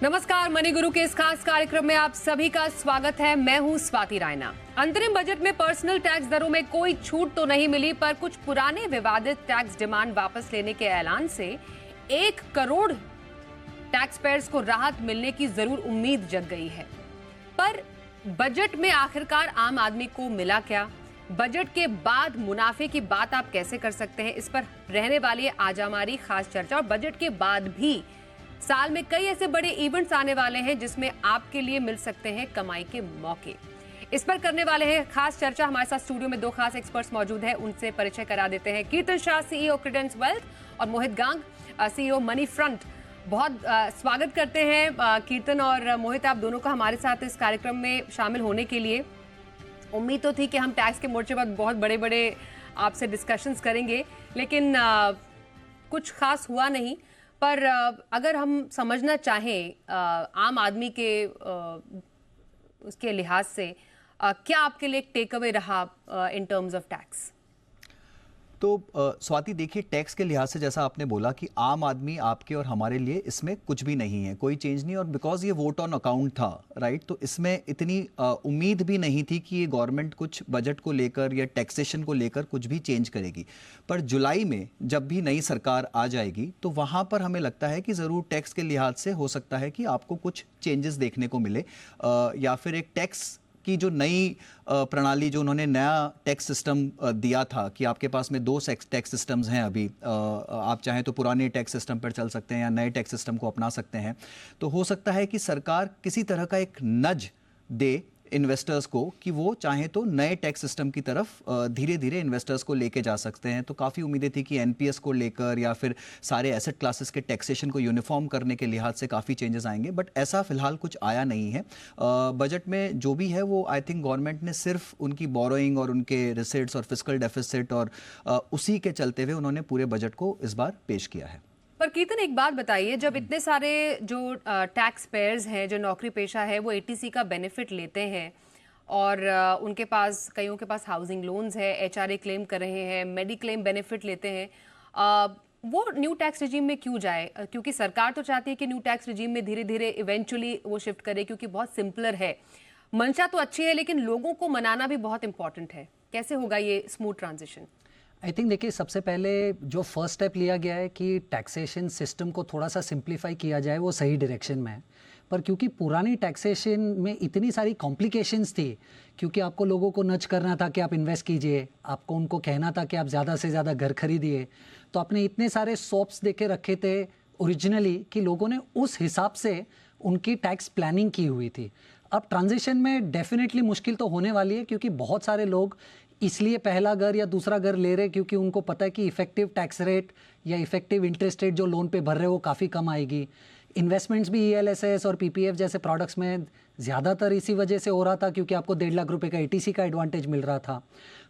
नमस्कार, मनी गुरु के इस खास कार्यक्रम में आप सभी का स्वागत है। मैं हूं स्वाति रायना। अंतरिम बजट में पर्सनल टैक्स दरों में कोई छूट तो नहीं मिली, पर कुछ पुराने विवादित टैक्स डिमांड वापस लेने के ऐलान से 1 करोड़ टैक्स पेयर्स को राहत मिलने की जरूर उम्मीद जग गई है। पर बजट में आखिरकार आम आदमी को मिला क्या? बजट के बाद मुनाफे की बात आप कैसे कर सकते हैं? इस पर रहने वाली है आज हमारी खास चर्चा। और बजट के बाद भी साल में कई ऐसे बड़े इवेंट्स आने वाले हैं जिसमें आपके लिए मिल सकते हैं कमाई के मौके। इस पर करने वाले हैं खास चर्चा। हमारे साथ स्टूडियो में 2 खास एक्सपर्ट्स मौजूद हैं, उनसे परिचय करा देते हैं। कीर्तन शाह, सीईओ क्रेडेंस वेल्थ, और मोहित गांग, सीईओ मनी फ्रंट। बहुत स्वागत करते हैं कीर्तन और मोहित, आप दोनों का हमारे साथ इस कार्यक्रम में शामिल होने के लिए। उम्मीद तो थी कि हम टैक्स के मोर्चे पर बहुत बड़े बड़े आपसे डिस्कशंस करेंगे, लेकिन कुछ खास हुआ नहीं। पर अगर हम समझना चाहें आम आदमी के उसके लिहाज से, क्या आपके लिए एक टेक अवे रहा इन टर्म्स ऑफ टैक्स? तो स्वाति, देखिए, टैक्स के लिहाज से जैसा आपने बोला कि आम आदमी आपके और हमारे लिए इसमें कुछ भी नहीं है, कोई चेंज नहीं। और बिकॉज ये वोट ऑन अकाउंट था, राइट, तो इसमें इतनी उम्मीद भी नहीं थी कि ये गवर्नमेंट कुछ बजट को लेकर या टैक्सेशन को लेकर कुछ भी चेंज करेगी। पर जुलाई में जब भी नई सरकार आ जाएगी तो वहाँ पर हमें लगता है कि ज़रूर टैक्स के लिहाज से हो सकता है कि आपको कुछ चेंजेस देखने को मिले, या फिर एक टैक्स की जो नई प्रणाली, जो उन्होंने नया टैक्स सिस्टम दिया था कि आपके पास में 2 टैक्स सिस्टम्स हैं अभी, आप चाहें तो पुराने टैक्स सिस्टम पर चल सकते हैं या नए टैक्स सिस्टम को अपना सकते हैं। तो हो सकता है कि सरकार किसी तरह का एक नज दे इन्वेस्टर्स को कि वो चाहें तो नए टैक्स सिस्टम की तरफ धीरे धीरे इन्वेस्टर्स को लेके जा सकते हैं। तो काफ़ी उम्मीदें थी कि एनपीएस को लेकर या फिर सारे एसेट क्लासेस के टैक्सेशन को यूनिफॉर्म करने के लिहाज से काफ़ी चेंजेस आएंगे, बट ऐसा फिलहाल कुछ आया नहीं है। बजट में जो भी है वो आई थिंक गवर्नमेंट ने सिर्फ उनकी बोरोइंग और उनके रिसीट्स और फिस्कल डेफिसिट और उसी के चलते हुए उन्होंने पूरे बजट को इस बार पेश किया है। पर कीर्तन, एक बात बताइए, जब इतने सारे जो टैक्स पेयर्स हैं, जो नौकरी पेशा है, वो एटीसी का बेनिफिट लेते हैं और उनके पास, कईयों के पास हाउसिंग लोन्स है, एचआरए क्लेम कर रहे हैं, मेडिक्लेम बेनिफिट लेते हैं, वो न्यू टैक्स रिजीम में क्यों जाए? क्योंकि सरकार तो चाहती है कि न्यू टैक्स रिजीम में धीरे धीरे इवेंचुअली वो शिफ्ट करे, क्योंकि बहुत सिंपलर है। मंशा तो अच्छी है, लेकिन लोगों को मनाना भी बहुत इंपॉर्टेंट है। कैसे होगा ये स्मूथ ट्रांजिशन? आई थिंक, देखिए, सबसे पहले जो फर्स्ट स्टेप लिया गया है कि टैक्सेशन सिस्टम को थोड़ा सा सिंप्लीफाई किया जाए, वो सही डायरेक्शन में है। पर क्योंकि पुरानी टैक्सेशन में इतनी सारी कॉम्प्लिकेशंस थी, क्योंकि आपको लोगों को नच करना था कि आप इन्वेस्ट कीजिए, आपको उनको कहना था कि आप ज़्यादा से ज़्यादा घर खरीदिए, तो आपने इतने सारे सॉप्स देके रखे थे ओरिजिनली कि लोगों ने उस हिसाब से उनकी टैक्स प्लानिंग की हुई थी। अब ट्रांजिशन में डेफिनेटली मुश्किल तो होने वाली है, क्योंकि बहुत सारे लोग इसलिए पहला घर या दूसरा घर ले रहे क्योंकि उनको पता है कि इफेक्टिव टैक्स रेट या इफेक्टिव इंटरेस्ट रेट जो लोन पे भर रहे हो वो काफ़ी कम आएगी। इन्वेस्टमेंट्स भी ईएलएसएस और पीपीएफ जैसे प्रोडक्ट्स में ज़्यादातर इसी वजह से हो रहा था, क्योंकि आपको 1.5 लाख रुपए का एटीसी का एडवांटेज मिल रहा था।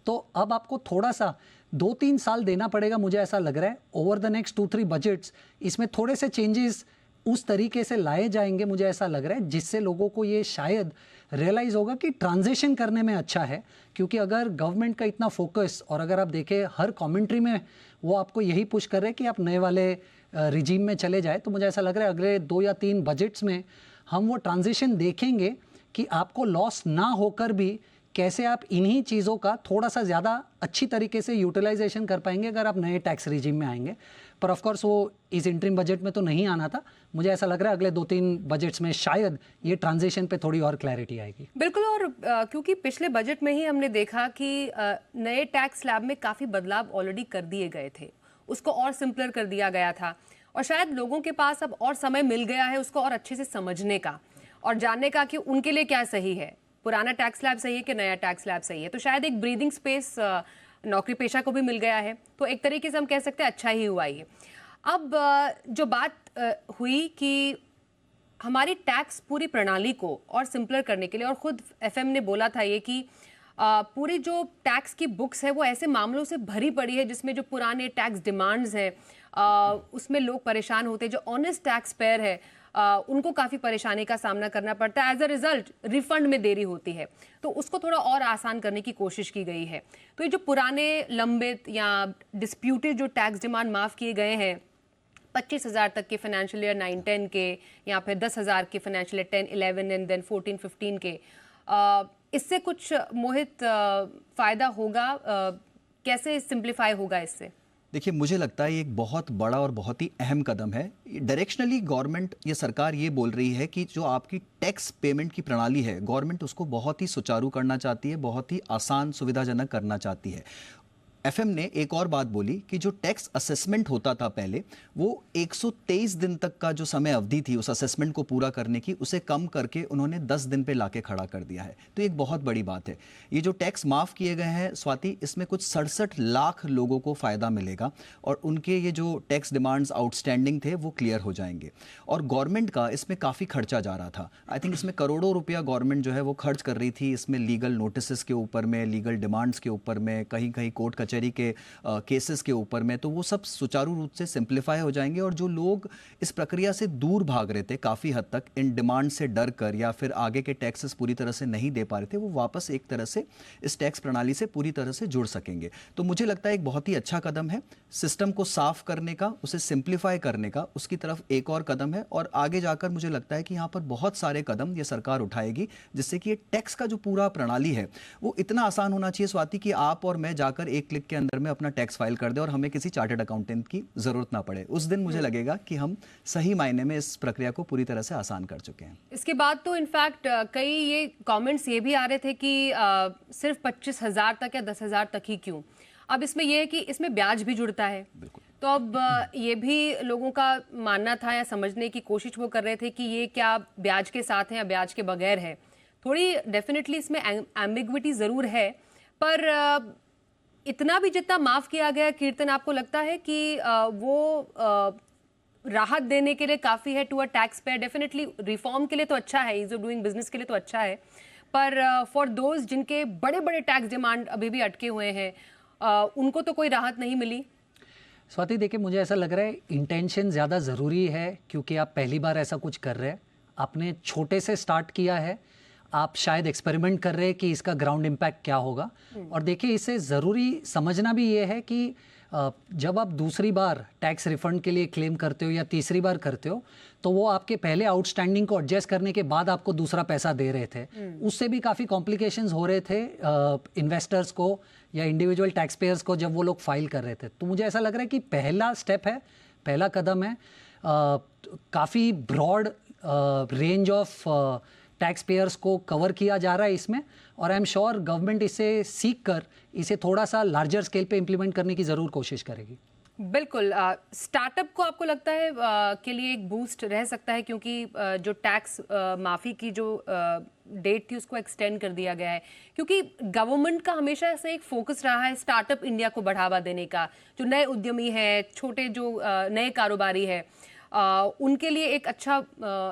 तो अब आपको थोड़ा सा 2-3 साल देना पड़ेगा, मुझे ऐसा लग रहा है। ओवर द नेक्स्ट 2-3 बजट्स इसमें थोड़े से चेंजेस उस तरीके से लाए जाएंगे, मुझे ऐसा लग रहा है, जिससे लोगों को ये शायद रियलाइज़ होगा कि ट्रांजिशन करने में अच्छा है। क्योंकि अगर गवर्नमेंट का इतना फोकस, और अगर आप देखें हर कमेंट्री में वो आपको यही पुश कर रहे हैं कि आप नए वाले रिजीम में चले जाए, तो मुझे ऐसा लग रहा है अगले 2 या 3 बजट्स में हम वो ट्रांजिशन देखेंगे कि आपको लॉस ना होकर भी कैसे आप इन्हीं चीज़ों का थोड़ा सा ज़्यादा अच्छी तरीके से यूटिलाइजेशन कर पाएंगे अगर आप नए टैक्स रिजीम में आएंगे। पर ऑफ कोर्स वो इस इंटरिम बजट में तो नहीं आना था। मुझे ऐसा लग रहा है अगले 2-3 बजट्स में शायद ये ट्रांजिशन पे थोड़ी और क्लैरिटी आएगी। बिल्कुल। और क्योंकि पिछले बजट में ही हमने देखा कि नए टैक्स स्लैब में काफ़ी बदलाव ऑलरेडी कर दिए गए थे, उसको और सिंपलर कर दिया गया था, और शायद लोगों के पास अब और समय मिल गया है उसको और अच्छे से समझने का और जानने का कि उनके लिए क्या सही है, पुराना टैक्स स्लैब सही है कि नया टैक्स स्लैब सही है। तो शायद एक ब्रीदिंग स्पेस नौकरी पेशा को भी मिल गया है। तो एक तरीके से हम कह सकते हैं अच्छा ही हुआ ये। अब जो बात हुई कि हमारी टैक्स पूरी प्रणाली को और सिंपलर करने के लिए, और खुद एफएम ने बोला था ये कि पूरी जो टैक्स की बुक्स है वो ऐसे मामलों से भरी पड़ी है जिसमें जो पुराने टैक्स डिमांड्स हैं उसमें लोग परेशान होते हैं। जो ऑनेस्ट टैक्स पेयर है उनको काफ़ी परेशानी का सामना करना पड़ता है। एज अ रिजल्ट रिफंड में देरी होती है, तो उसको थोड़ा और आसान करने की कोशिश की गई है। तो ये जो पुराने लंबित या डिस्प्यूटेड जो टैक्स डिमांड माफ़ किए गए हैं, 25,000 तक के फाइनेंशियल ईयर 9-10 के, या फिर 10,000 के फाइनेंशियल ईयर 10-11 एंड देन 14-15 के, इससे कुछ मोहित फायदा होगा? कैसे सिंप्लीफाई होगा इससे? देखिए, मुझे लगता है ये एक बहुत बड़ा और बहुत ही अहम कदम है। डायरेक्शनली गवर्नमेंट, ये सरकार ये बोल रही है कि जो आपकी टैक्स पेमेंट की प्रणाली है, गवर्नमेंट उसको बहुत ही सुचारू करना चाहती है, बहुत ही आसान सुविधाजनक करना चाहती है। एफएम ने एक और बात बोली कि जो टैक्स असेसमेंट होता था पहले, वो 123 दिन तक का जो समय अवधि थी उस असेसमेंट को पूरा करने की, उसे कम करके उन्होंने 10 दिन पे लाके खड़ा कर दिया है। तो एक बहुत बड़ी बात है। ये जो टैक्स माफ़ किए गए हैं स्वाति, इसमें कुछ 67 लाख लोगों को फ़ायदा मिलेगा और उनके ये जो टैक्स डिमांड्स आउटस्टैंडिंग थे वो क्लियर हो जाएंगे। और गवर्नमेंट का इसमें काफ़ी खर्चा जा रहा था। आई थिंक इसमें करोड़ों रुपया गवर्नमेंट जो है वो खर्च कर रही थी इसमें, लीगल नोटिस के ऊपर में, लीगल डिमांड्स के ऊपर में, कहीं कहीं कोर्ट कचहरी के केसेस के ऊपर में। तो वो सब सुचारू रूप से सिंप्लीफाई हो जाएंगे और जो लोग इस प्रक्रिया से दूर भाग रहे थे काफ़ी हद तक, इन डिमांड से डर कर या फिर आगे के टैक्सेस पूरी तरह से नहीं दे पा रहे थे, वो वापस एक तरह से इस टैक्स प्रणाली से पूरी तरह से जुड़ सकेंगे। तो मुझे लगता है एक बहुत ही अच्छा कदम है सिस्टम को साफ करने का, उसे सिंप्लीफाई करने का, उसकी तरफ एक और कदम है। और आगे जाकर मुझे लगता है कि यहाँ पर बहुत सारे कदम ये सरकार उठाएगी जिससे कि ये टैक्स का जो पूरा प्रणाली है वो इतना आसान होना चाहिए स्वाति कि आप और मैं जाकर एक क्लिक के अंदर में अपना टैक्स फाइल कर दे और हमें किसी चार्टर्ड अकाउंटेंट की जरूरत ना पड़े। उस दिन मुझे लगेगा कि हम सही मायने में इस प्रक्रिया को पूरी तरह से आसान कर चुके हैं। इसके बाद तो इनफैक्ट कई ये कमेंट्स ये भी आ रहे थे कि सिर्फ 25,000 तक या 10,000 तक ही क्यों? अब इसमें यह है कि इसमें ब्याज भी जुड़ता है। तो अब ये भी लोगों का मानना था या समझने की कोशिश वो कर रहे थे कि ये क्या ब्याज के साथ है या ब्याज के बगैर है। थोड़ी डेफिनेटली इसमें एम्बिग्विटी जरूर है, पर इतना भी जितना माफ किया गया कीर्तन, आपको लगता है कि वो राहत देने के लिए काफी है to a taxpayer? Definitely reform के लिए तो अच्छा है, ईज ऑफ डूइंग बिजनेस के लिए तो अच्छा है, पर फॉर दोज जिनके बड़े बड़े टैक्स डिमांड अभी भी अटके हुए हैं, उनको तो कोई राहत नहीं मिली। स्वाति, देखिए, मुझे ऐसा लग रहा है इंटेंशन ज़्यादा ज़रूरी है, क्योंकि आप पहली बार ऐसा कुछ कर रहे हैं। आपने छोटे से स्टार्ट किया है, आप शायद एक्सपेरिमेंट कर रहे हैं कि इसका ग्राउंड इम्पैक्ट क्या होगा। और देखिए, इससे ज़रूरी समझना भी ये है कि जब आप दूसरी बार टैक्स रिफंड के लिए क्लेम करते हो या तीसरी बार करते हो, तो वो आपके पहले आउटस्टैंडिंग को एडजस्ट करने के बाद आपको दूसरा पैसा दे रहे थे। उससे भी काफ़ी कॉम्प्लिकेशंस हो रहे थे इन्वेस्टर्स को या इंडिविजुअल टैक्स पेयर्स को जब वो लोग फाइल कर रहे थे। तो मुझे ऐसा लग रहा है कि पहला स्टेप है, पहला कदम है। काफ़ी broad range of taxpayers को कवर किया जा रहा है इसमें, और आई एम श्योर गवर्नमेंट इसे सीख कर इसे थोड़ा सा लार्जर स्केल पे इम्प्लीमेंट करने की ज़रूर कोशिश करेगी। बिल्कुल। स्टार्टअप को आपको लगता है के लिए एक बूस्ट रह सकता है, क्योंकि जो टैक्स माफ़ी की जो डेट थी उसको एक्सटेंड कर दिया गया है, क्योंकि गवर्नमेंट का हमेशा ऐसा एक फोकस रहा है स्टार्टअप इंडिया को बढ़ावा देने का। जो नए उद्यमी है, छोटे जो नए कारोबारी है, उनके लिए एक अच्छा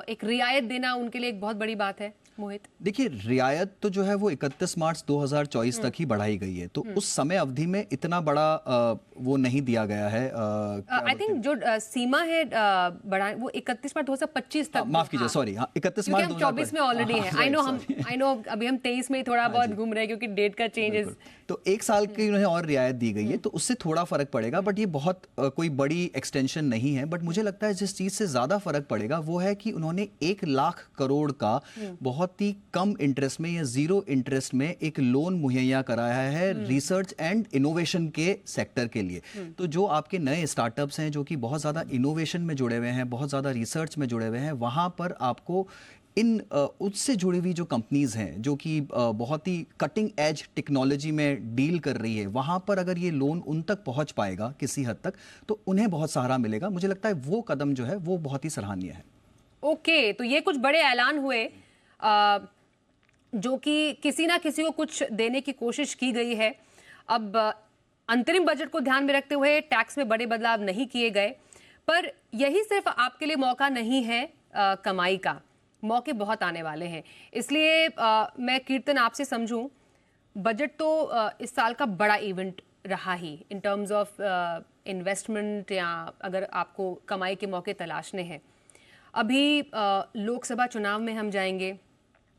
एक रियायत देना उनके लिए एक बहुत बड़ी बात है। मोहित, देखिए, रियायत तो जो है वो 31 मार्च 2024 तक ही बढ़ाई गई है, तो उस समय अवधि में इतना बड़ा वो नहीं दिया गया है। आई थिंक जो सीमा है बढ़ा वो 31 मार्च 2025 तक, माफ कीजिए, सॉरी, 31 मार्च 2024 में ऑलरेडी है। आई नो अभी हम 23 में थोड़ा बहुत घूम रहे हैं क्योंकि डेट का चेंजेस। तो एक साल की उन्हें और रियायत दी गई है, तो उससे थोड़ा फर्क पड़ेगा, बट ये बहुत कोई बड़ी एक्सटेंशन नहीं है। बट मुझे लगता है जिस चीज से ज्यादा फर्क पड़ेगा वो है कि उन्होंने 1 लाख करोड़ का बहुत ही कम इंटरेस्ट में या जीरो इंटरेस्ट में एक लोन मुहैया कराया है रिसर्च एंड इनोवेशन के सेक्टर के लिए। तो जो आपके नए स्टार्टअप्स हैं जो कि बहुत ज़्यादा इनोवेशन में जुड़े हुए हैं, बहुत ज़्यादा रिसर्च में जुड़े हुए हैं, वहाँ पर आपको इन उससे जुड़ी हुई जो कंपनीज हैं जो कि बहुत ही कटिंग एज टेक्नोलॉजी में डील कर रही है, वहाँ पर अगर ये लोन उन तक पहुँच पाएगा किसी हद तक, तो उन्हें बहुत सहारा मिलेगा। मुझे लगता है वो कदम जो है वो बहुत ही सराहनीय है। ओके, तो ये कुछ बड़े ऐलान हुए जो कि किसी ना किसी को कुछ देने की कोशिश की गई है। अब अंतरिम बजट को ध्यान में रखते हुए टैक्स में बड़े बदलाव नहीं किए गए, पर यही सिर्फ आपके लिए मौका नहीं है कमाई का, मौके बहुत आने वाले हैं। इसलिए मैं कीर्तन आपसे समझूं, बजट तो इस साल का बड़ा इवेंट रहा ही इन टर्म्स ऑफ इन्वेस्टमेंट, या अगर आपको कमाई के मौके तलाशने हैं। अभी लोकसभा चुनाव में हम जाएंगे,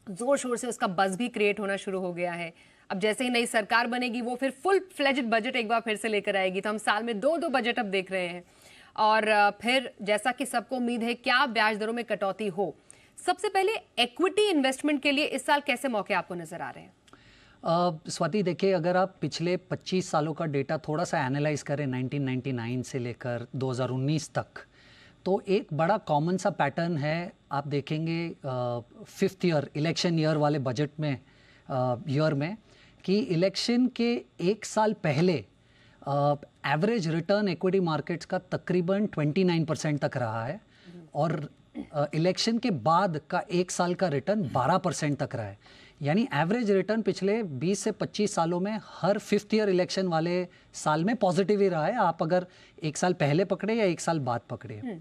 जोर शोर से उसका बज़ भी क्रिएट होना शुरू हो गया है। अब जैसे ही नई सरकार बनेगी वो फिर फुल फ्लेज्ड बजट एक बार फिर से लेकर आएगी, तो हम साल में 2 बजट अब देख रहे हैं। और फिर जैसा कि सबको उम्मीद है क्या ब्याज दरों में कटौती हो। सबसे पहले इक्विटी इन्वेस्टमेंट के लिए इस साल कैसे मौके आपको नजर आ रहे हैं? स्वाति देखिए, अगर आप पिछले 25 सालों का डेटा थोड़ा सा एनालाइज करें 1999 से लेकर 2019 तक, तो एक बड़ा कॉमन सा पैटर्न है। आप देखेंगे 5th ईयर इलेक्शन ईयर वाले बजट में ईयर में कि इलेक्शन के एक साल पहले एवरेज रिटर्न इक्विटी मार्केट्स का तकरीबन 29% तक रहा है और इलेक्शन के बाद का एक साल का रिटर्न 12% तक रहा है। यानी एवरेज रिटर्न पिछले 20 से 25 सालों में हर 5th ईयर इलेक्शन वाले साल में पॉजिटिव ही रहा है, आप अगर एक साल पहले पकड़े या एक साल बाद पकड़े।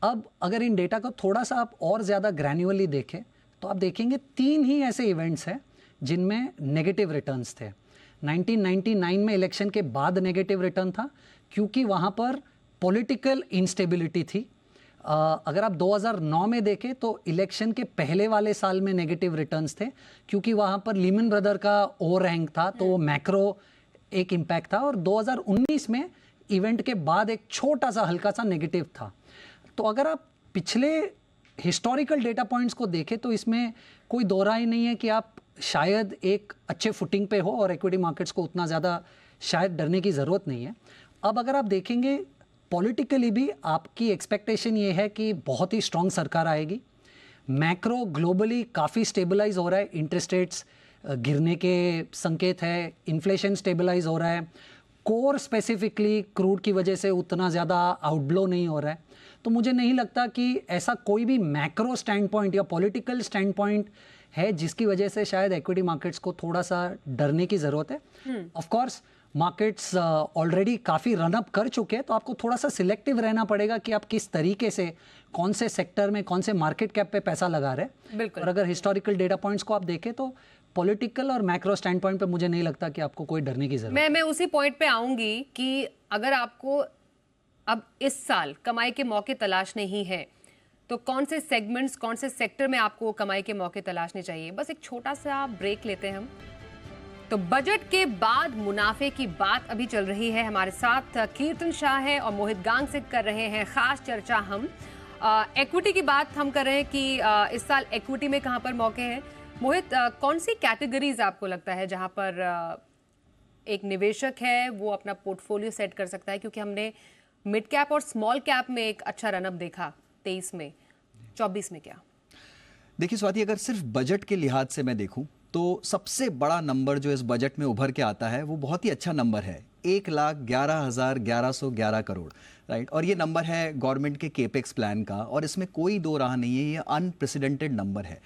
अब अगर इन डेटा को थोड़ा सा आप और ज़्यादा ग्रैन्युअली देखें तो आप देखेंगे 3 ही ऐसे इवेंट्स हैं जिनमें नेगेटिव रिटर्न्स थे। 1999 में इलेक्शन के बाद नेगेटिव रिटर्न था क्योंकि वहाँ पर पॉलिटिकल इंस्टेबिलिटी थी। अगर आप 2009 में देखें तो इलेक्शन के पहले वाले साल में नेगेटिव रिटर्न्स थे क्योंकि वहाँ पर लीमन ब्रदर का ओवरहैंग था, तो वो मैक्रो एक इम्पैक्ट था। और 2019 में इवेंट के बाद एक छोटा सा हल्का सा नेगेटिव था। तो अगर आप पिछले हिस्टोरिकल डेटा पॉइंट्स को देखें तो इसमें कोई दो राय नहीं है कि आप शायद एक अच्छे फुटिंग पे हो और इक्विटी मार्केट्स को उतना ज़्यादा शायद डरने की ज़रूरत नहीं है। अब अगर आप देखेंगे पॉलिटिकली भी आपकी एक्सपेक्टेशन ये है कि बहुत ही स्ट्रॉन्ग सरकार आएगी। मैक्रो ग्लोबली काफ़ी स्टेबलाइज हो रहा है, इंटरेस्ट रेट्स गिरने के संकेत है, इन्फ्लेशन स्टेबलाइज हो रहा है, कोर स्पेसिफिकली क्रूड की वजह से उतना ज़्यादा आउटब्लो नहीं हो रहा है। तो मुझे नहीं लगता कि ऐसा कोई भी मैक्रो स्टैंड पॉइंट या पॉलिटिकल स्टैंड पॉइंट है जिसकी वजह से शायद इक्विटी मार्केट्स को थोड़ा सा डरने की ज़रूरत है। ऑफ कोर्स मार्केट्स ऑलरेडी काफ़ी रन अप कर चुके हैं, तो आपको थोड़ा सा सिलेक्टिव रहना पड़ेगा कि आप किस तरीके से कौन से सेक्टर में कौन से मार्केट कैप पे पैसा लगा रहे हैं। बिल्कुल। और अगर हिस्टोरिकल डेटा पॉइंट्स को आप देखें तो पॉलिटिकल और मैक्रो स्टैंड पॉइंट पे मुझे नहीं लगता कि आपको कोई डरने की जरूरत है। मैं उसी पॉइंट पे आऊंगी कि अगर आपको अब इस साल कमाई के मौके तलाशने ही है तो कौन से सेगमेंट्स, कौन से सेक्टर में आपको कमाई के मौके तलाशने चाहिए। बस एक छोटा सा ब्रेक लेते हैं हम। तो बजट के बाद मुनाफे की बात अभी चल रही है। हमारे साथ कीर्तन शाह है और मोहित गांग से कर रहे हैं खास चर्चा। हम इक्विटी की बात हम कर रहे हैं कि इस साल इक्विटी में कहां पर मौके हैं। मोहित, कौन सी कैटेगरीज आपको लगता है जहां पर एक निवेशक है वो अपना पोर्टफोलियो सेट कर सकता है, क्योंकि हमने मिड कैप और स्मॉल कैप में एक अच्छा रनअप देखा 23 में, 24 में क्या? देखिए स्वाति, अगर सिर्फ बजट के लिहाज से मैं देखूं तो सबसे बड़ा नंबर जो इस बजट में उभर के आता है वो बहुत ही अच्छा नंबर है, 1,11,1111 करोड़, राइट। और ये नंबर है गवर्नमेंट के केपेक्स प्लान का, और इसमें कोई दो राह नहीं है, ये अनप्रेसिडेंटेड नंबर है।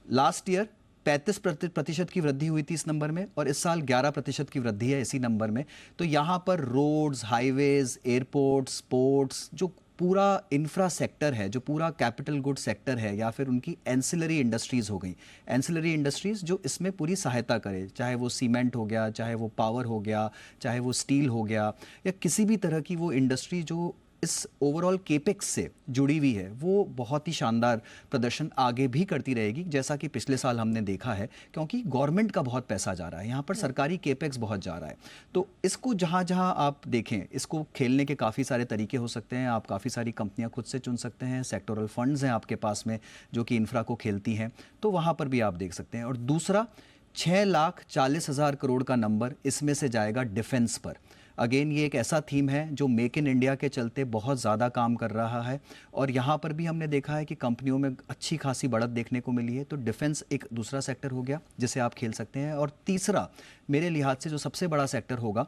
लास्ट ईयर 35% की वृद्धि हुई थी इस नंबर में, और इस साल 11% की वृद्धि है इसी नंबर में। तो यहाँ पर रोड्स, हाईवेज, एयरपोर्ट्स, पोर्ट्स, जो पूरा इंफ्रा सेक्टर है, जो पूरा कैपिटल गुड सेक्टर है, या फिर उनकी एंसिलरी इंडस्ट्रीज़ हो गई, एंसिलरी इंडस्ट्रीज़ जो इसमें पूरी सहायता करे, चाहे वो सीमेंट हो गया, चाहे वो पावर हो गया, चाहे वो स्टील हो गया, या किसी भी तरह की वो इंडस्ट्री जो इस ओवरऑल केपेक्स से जुड़ी हुई है, वो बहुत ही शानदार प्रदर्शन आगे भी करती रहेगी, जैसा कि पिछले साल हमने देखा है, क्योंकि गवर्नमेंट का बहुत पैसा जा रहा है यहाँ पर, सरकारी केपेक्स बहुत जा रहा है। तो इसको जहाँ जहाँ आप देखें, इसको खेलने के काफ़ी सारे तरीके हो सकते हैं। आप काफ़ी सारी कंपनियाँ खुद से चुन सकते हैं, सेक्टोरल फंड्स हैं आपके पास में जो कि इंफ्रा को खेलती हैं, तो वहाँ पर भी आप देख सकते हैं। और दूसरा 6,40,000 करोड़ का नंबर इसमें से जाएगा डिफेंस पर। अगेन ये एक ऐसा थीम है जो मेक इन इंडिया के चलते बहुत ज़्यादा काम कर रहा है, और यहाँ पर भी हमने देखा है कि कंपनियों में अच्छी खासी बढ़त देखने को मिली है। तो डिफेंस एक दूसरा सेक्टर हो गया जिसे आप खेल सकते हैं। और तीसरा मेरे लिहाज से जो सबसे बड़ा सेक्टर होगा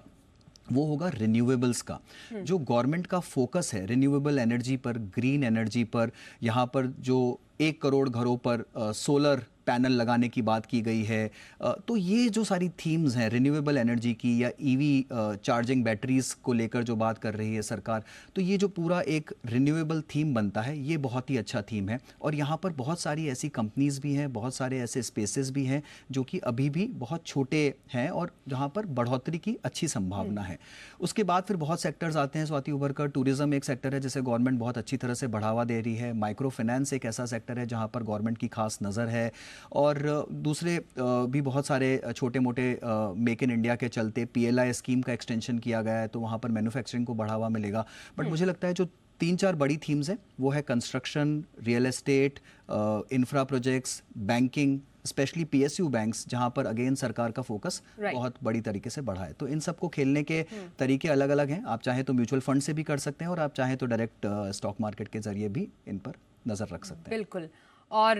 वो होगा रिन्यूएबल्स का। जो गवर्नमेंट का फोकस है रिन्यूएबल एनर्जी पर, ग्रीन एनर्जी पर, यहाँ पर जो 1 करोड़ घरों पर सोलर पैनल लगाने की बात की गई है, तो ये जो सारी थीम्स हैं रिन्यूएबल एनर्जी की, या ईवी चार्जिंग बैटरीज को लेकर जो बात कर रही है सरकार, तो ये जो पूरा एक रिन्यूएबल थीम बनता है, ये बहुत ही अच्छा थीम है। और यहाँ पर बहुत सारी ऐसी कंपनीज भी हैं, बहुत सारे ऐसे स्पेसेस भी हैं जो कि अभी भी बहुत छोटे हैं और जहाँ पर बढ़ोतरी की अच्छी संभावना है। उसके बाद फिर बहुत सेक्टर्स आते हैं स्वाति उभर कर। टूरिज्म एक सेक्टर है जिसे गवर्नमेंट बहुत अच्छी तरह से बढ़ावा दे रही है। माइक्रो फाइनेंस एक ऐसा सेक्टर है जहाँ पर गवर्नमेंट की खास नज़र है। और दूसरे भी बहुत सारे छोटे मोटे मेक इन इंडिया के चलते PLI स्कीम का एक्सटेंशन किया गया है, तो वहाँ पर मैन्युफैक्चरिंग को बढ़ावा मिलेगा। बट मुझे लगता है जो 3-4 बड़ी थीम्स हैं, वो है construction, real estate, infra projects, banking, specially PSU banks, जहां पर अगेन सरकार का फोकस बहुत बड़ी तरीके से बढ़ा है। तो इन सबको खेलने के तरीके अलग अलग हैं। आप चाहें तो म्यूचुअल फंड से भी कर सकते हैं और आप चाहें तो डायरेक्ट स्टॉक मार्केट के जरिए भी इन पर नजर रख सकते हैं। बिल्कुल। और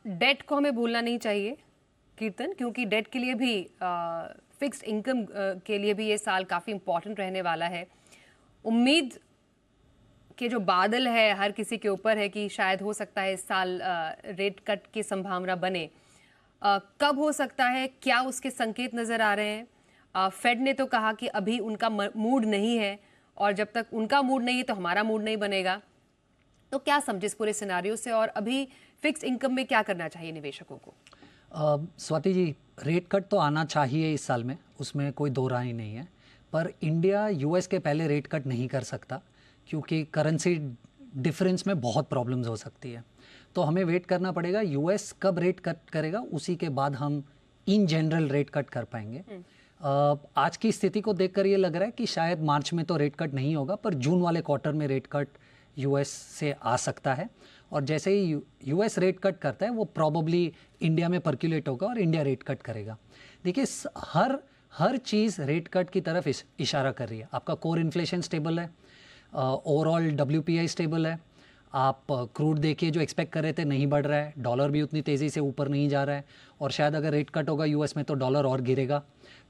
डेट को हमें भूलना नहीं चाहिए कीर्तन, क्योंकि डेट के लिए भी फिक्स्ड इनकम के लिए भी ये साल काफ़ी इम्पोर्टेंट रहने वाला है। उम्मीद के जो बादल है हर किसी के ऊपर है कि शायद हो सकता है इस साल रेट कट की संभावना बने। कब हो सकता है, क्या उसके संकेत नज़र आ रहे हैं? फेड ने तो कहा कि अभी उनका मूड नहीं है, और जब तक उनका मूड नहीं है तो हमारा मूड नहीं बनेगा। तो क्या समझे इस पूरे सिनारियो से, और अभी फिक्स्ड इनकम में क्या करना चाहिए निवेशकों को? स्वाति जी, रेट कट तो आना चाहिए इस साल में, उसमें कोई दो राय नहीं है। पर इंडिया यूएस के पहले रेट कट नहीं कर सकता, क्योंकि करेंसी डिफरेंस में बहुत प्रॉब्लम्स हो सकती है। तो हमें वेट करना पड़ेगा यूएस कब रेट कट करेगा, उसी के बाद हम इन जनरल रेट कट कर पाएंगे। आज की स्थिति को देखकर ये लग रहा है कि शायद मार्च में तो रेट कट नहीं होगा, पर जून वाले क्वार्टर में रेट कट यूएस से आ सकता है। और जैसे ही यूएस रेट कट करता है, वो प्रॉबली इंडिया में पर्कुलेट होगा और इंडिया रेट कट करेगा। देखिए, हर चीज़ रेट कट की तरफ इशारा कर रही है। आपका कोर इन्फ्लेशन स्टेबल है, ओवरऑल डब्ल्यूपीआई स्टेबल है, आप क्रूड देखिए जो एक्सपेक्ट कर रहे थे नहीं बढ़ रहा है, डॉलर भी उतनी तेज़ी से ऊपर नहीं जा रहा है, और शायद अगर रेट कट होगा यूएस में तो डॉलर और गिरेगा।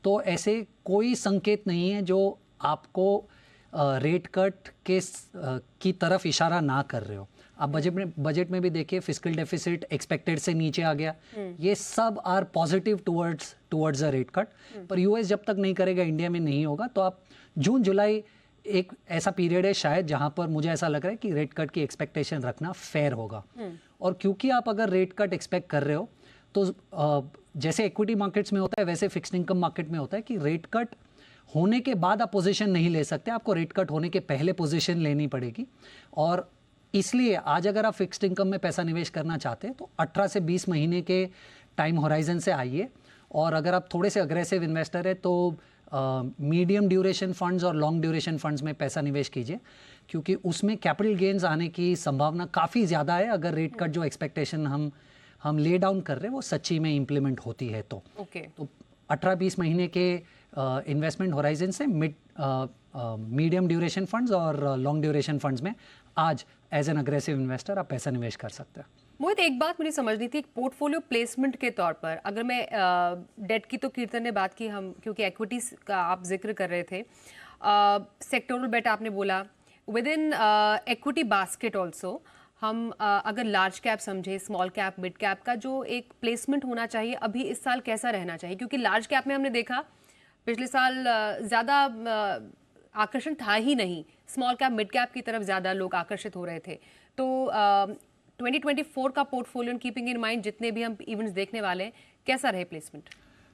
तो ऐसे कोई संकेत नहीं है जो आपको रेट कट की तरफ इशारा ना कर रहे हो। आप बजट में भी देखिए, फिस्कल डेफिसिट एक्सपेक्टेड से नीचे आ गया। ये सब are positive towards a rate cut. पर यूएस जब तक नहीं करेगा, इंडिया में नहीं होगा। तो आप जून जुलाई एक ऐसा पीरियड है शायद जहां पर मुझे ऐसा लग रहा है कि रेट कट की एक्सपेक्टेशन रखना फेयर होगा। और क्योंकि आप अगर रेट कट एक्सपेक्ट कर रहे हो, तो जैसे इक्विटी मार्केट्स में होता है वैसे फिक्स्ड इनकम मार्केट में होता है कि रेट कट होने के बाद आप पोजीशन नहीं ले सकते, आपको रेट कट होने के पहले पोजीशन लेनी पड़ेगी। और इसलिए आज अगर आप फिक्स्ड इनकम में पैसा निवेश करना चाहते हैं तो 18 से 20 महीने के टाइम होराइजन से आइए। और अगर आप थोड़े से अग्रेसिव इन्वेस्टर है तो मीडियम ड्यूरेशन फंड्स और लॉन्ग ड्यूरेशन फंड्स में पैसा निवेश कीजिए, क्योंकि उसमें कैपिटल गेन्स आने की संभावना काफ़ी ज़्यादा है अगर रेट कट जो एक्सपेक्टेशन हम ले डाउन कर रहे हैं वो सच्ची में इम्प्लीमेंट होती है। तो 18-20 महीने के इन्वेस्टमेंट होराइजन से मीडियम ड्यूरेशन फंड्स और लॉन्ग ड्यूरेशन फंड्स में आज एज एन अग्रेसिव इन्वेस्टर आप पैसा निवेश कर सकते हैं। मोहित, एक बात मुझे समझनी थी, एक पोर्टफोलियो प्लेसमेंट के तौर पर अगर मैं डेट की तो कीर्तन ने बात की, हम क्योंकि एक्विटीज का आप जिक्र कर रहे थे, सेक्टोरल बेट आपने बोला, with in equity basket also हम अगर लार्ज कैप समझे, स्मॉल कैप, मिड कैप का जो एक प्लेसमेंट होना चाहिए अभी इस साल कैसा रहना चाहिए? क्योंकि लार्ज कैप में हमने देखा पिछले साल ज़्यादा आकर्षण था ही नहीं, स्मॉल कैप मिड कैप की तरफ ज़्यादा लोग आकर्षित हो रहे थे। तो 2024 का पोर्टफोलियो कीपिंग इन माइंड जितने भी हम इवेंट्स देखने वाले हैं, कैसा रहे प्लेसमेंट?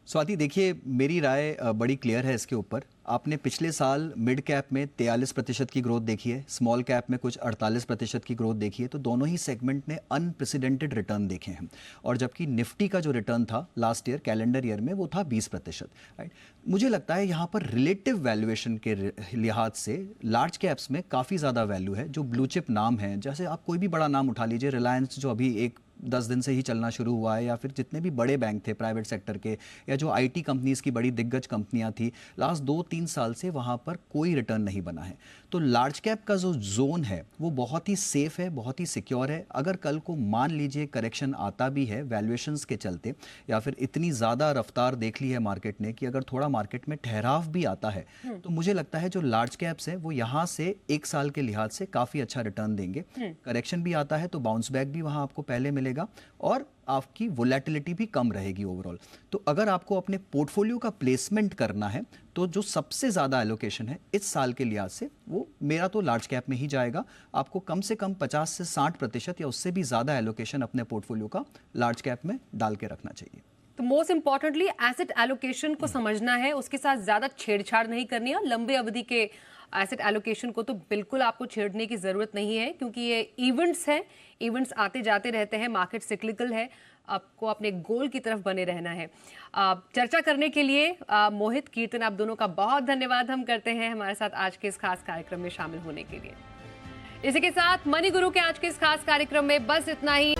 स्वाति, देखिए, मेरी राय बड़ी क्लियर है इसके ऊपर। आपने पिछले साल मिड कैप में 43% की ग्रोथ देखी है, स्मॉल कैप में कुछ 48% की ग्रोथ देखी है। तो दोनों ही सेगमेंट ने अनप्रेसिडेंटेड रिटर्न देखे हैं। और जबकि निफ्टी का जो रिटर्न था लास्ट ईयर कैलेंडर ईयर में वो था 20%। राइट, मुझे लगता है यहाँ पर रिलेटिव वैल्यूएशन के लिहाज से लार्ज कैप्स में काफ़ी ज़्यादा वैल्यू है। जो ब्लू चिप नाम है, जैसे आप कोई भी बड़ा नाम उठा लीजिए, रिलायंस जो अभी 10 दिन से ही चलना शुरू हुआ है, या फिर जितने भी बड़े बैंक थे प्राइवेट सेक्टर के, या जो आईटी कंपनीज की बड़ी दिग्गज कंपनियां थी, लास्ट 2-3 साल से वहां पर कोई रिटर्न नहीं बना है। तो लार्ज कैप का जो जोन है वो बहुत ही सेफ है, बहुत ही सिक्योर है। अगर कल को मान लीजिए करेक्शन आता भी है वैल्यूएशंस के चलते, या फिर इतनी ज़्यादा रफ्तार देख ली है मार्केट ने कि अगर थोड़ा मार्केट में ठहराव भी आता है, तो मुझे लगता है जो लार्ज कैप्स है वो यहाँ से 1 साल के लिहाज से काफ़ी अच्छा रिटर्न देंगे। करेक्शन भी आता है तो बाउंस बैक भी वहाँ आपको पहले मिलेगा, और आपकी वोलेटिलिटी भी कम रहेगी ओवरऑल। तो अगर आपको अपने पोर्टफोलियो का प्लेसमेंट करना है तो जो सबसे ज़्यादा एलोकेशन है इस साल के लिहाज से वो मेरा तो लार्ज कैप में ही जाएगा। आपको कम से कम 50 से 60% या उससे भी ज़्यादा एलोकेशन अपने पोर्टफोलियो का लार्ज कैप में डाल के रखना चाहिए। तो मोस्ट इंपॉर्टेंटली एसेट एलोकेशन को समझना है, उसके साथ ज़्यादा छेड़छाड़ नहीं करनी है। और लंबे अवधि के एसेट एलोकेशन को तो बिल्कुल आपको छेड़ने की ज़रूरत नहीं है, क्योंकि ये इवेंट्स हैं, इवेंट्स आते जाते रहते हैं, मार्केट सिक्लिकल है, आपको अपने गोल की तरफ बने रहना है। चर्चा करने के लिए मोहित, कीर्तन, आप दोनों का बहुत धन्यवाद हम करते हैं हमारे साथ आज के इस खास कार्यक्रम में शामिल होने के लिए। इसी के साथ मनी गुरु के आज के इस खास कार्यक्रम में बस इतना ही।